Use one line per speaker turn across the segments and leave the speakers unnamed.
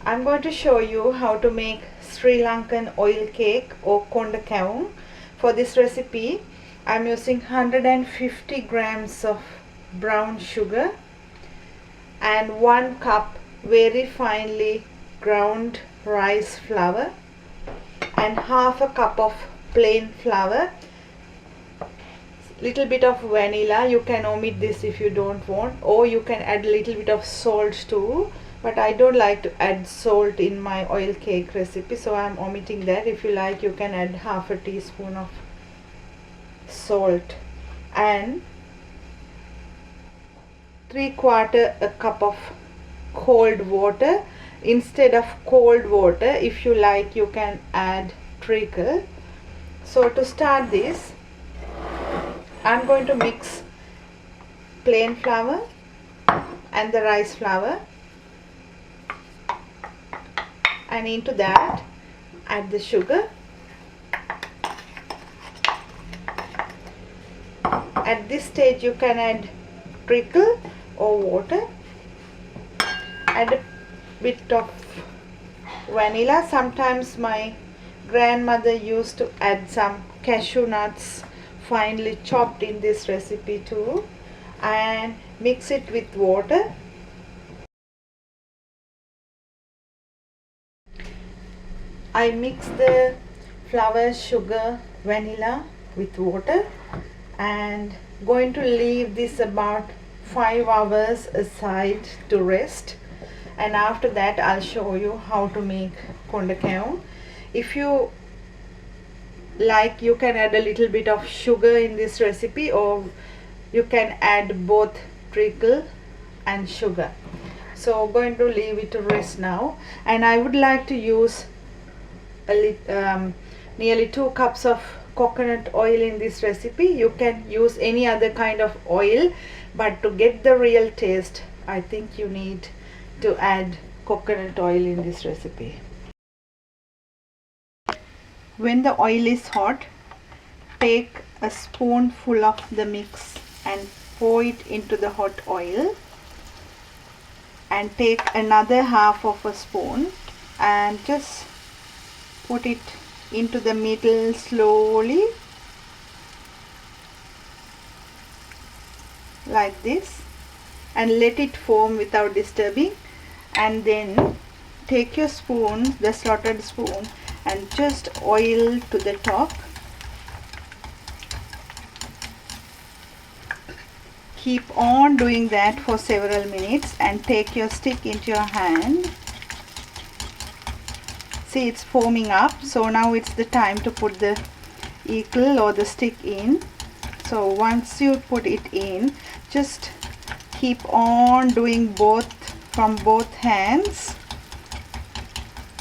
I'm going to show you how to make Sri Lankan oil cake or Konda kavum. For this recipe, I'm using 150 grams of brown sugar and 1 cup very finely ground rice flour and half a cup of plain flour. Little bit of vanilla, you can omit this if you don't want, or you can add a little bit of salt too, but I don't like to add salt in my oil cake recipe, so I'm omitting that. If you like, you can add half a teaspoon of salt and 3/4 a cup of cold water. Instead of cold water, if you like, you can add treacle. So to start this, I'm going to mix plain flour and the rice flour, and into that add the sugar. At this stage you can add treacle or water. Add a bit of vanilla. Sometimes my grandmother used to add some cashew nuts finely chopped in this recipe too, and mix it with water. I mix the flour, sugar, vanilla with water and going to leave this about 5 hours aside to rest, and after that I'll show you how to make Konda kavum. If you like, you can add a little bit of sugar in this recipe, or you can add both treacle and sugar. So going to leave it to rest now, and I would like to use nearly 2 cups of coconut oil in this recipe. You can use any other kind of oil, but to get the real taste, I think you need to add coconut oil in this recipe. When the oil is hot, take a spoonful of the mix and pour it into the hot oil, and take another half of a spoon and just put it into the middle slowly, like this, and let it form without disturbing. And then take your spoon, the slotted spoon, and just oil to the top. Keep on doing that for several minutes, and take your stick into your hand. See, it's forming up, so now it's the time to put the eagle or the stick in. So once you put it in, just keep on doing both from both hands,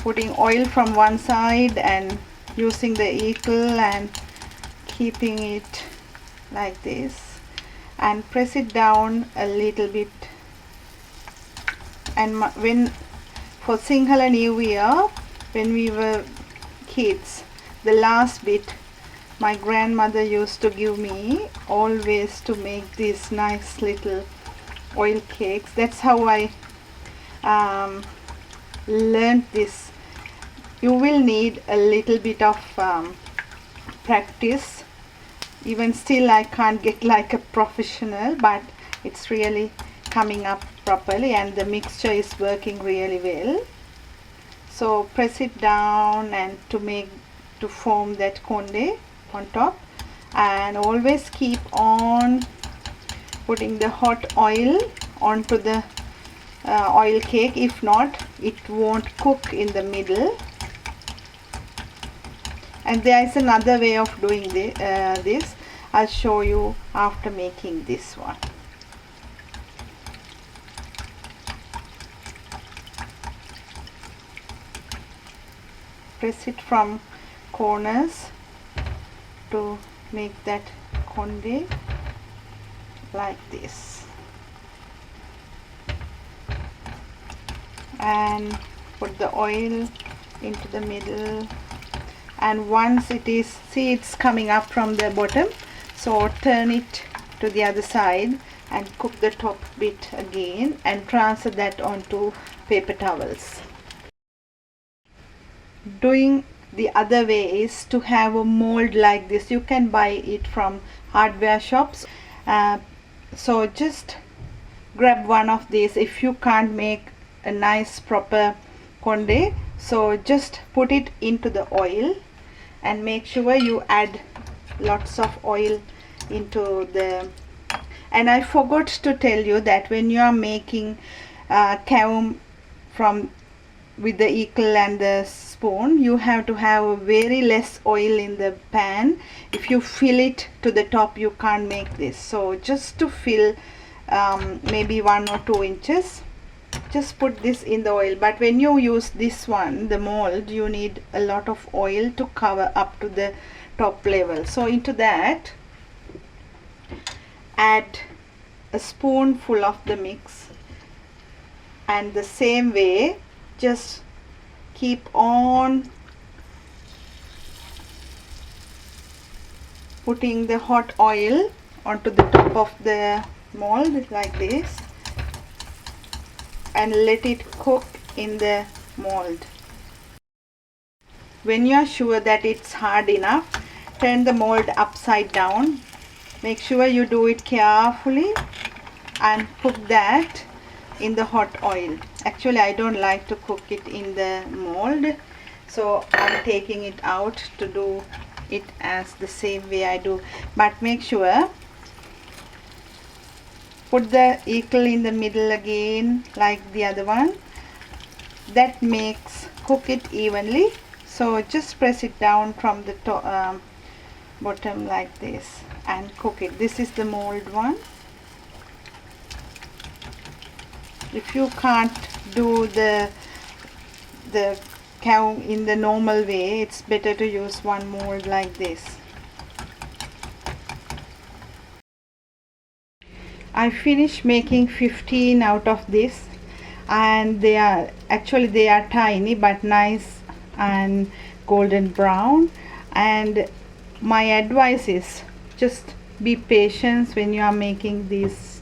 putting oil from one side and using the eagle and keeping it like this, and press it down a little bit. And when for Sinhala New Year, when we were kids, the last bit my grandmother used to give me always to make these nice little oil cakes. That's how I learned this. You will need a little bit of practice. Even still, I can't get like a professional, but it's really coming up properly, and the mixture is working really well. So press it down and to form that konde on top, and always keep on putting the hot oil onto the oil cake. If not, it won't cook in the middle. And there is another way of doing this. I'll show you after making this one. Press it from corners to make that konde like this, and put the oil into the middle. And once it is, see, it's coming up from the bottom, so turn it to the other side and cook the top bit again and transfer that onto paper towels. doing the other way is to have a mold like this. You can buy it from hardware shops. So just grab one of these. If you can't make a nice proper konde, so just put it into the oil and make sure you add lots of oil into the. And I forgot to tell you that when you are making kavum from with the eagle and the spoon, you have to have very less oil in the pan. If you fill it to the top, you can't make this. So just to fill maybe 1 or 2 inches, just put this in the oil. But when you use this one, the mold, you need a lot of oil to cover up to the top level. So into that, add a spoonful of the mix, and the same way just keep on putting the hot oil onto the top of the mold like this, and let it cook in the mold. When you are sure that it's hard enough, turn the mold upside down. Make sure you do it carefully and cook that in the hot oil. Actually, I don't like to cook it in the mold, so I'm taking it out to do it as the same way I do. But make sure, put the eagle in the middle again like the other one. That makes cook it evenly. So just press it down from the top, bottom like this, and cook it. This is the mold one. If you can't do the cow in the normal way, it's better to use one mold like this. I finished making 15 out of this, and they are tiny but nice and golden brown. And my advice is just be patient when you are making these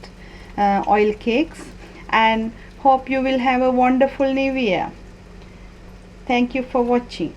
oil cakes, and hope you will have a wonderful new year. Thank you for watching.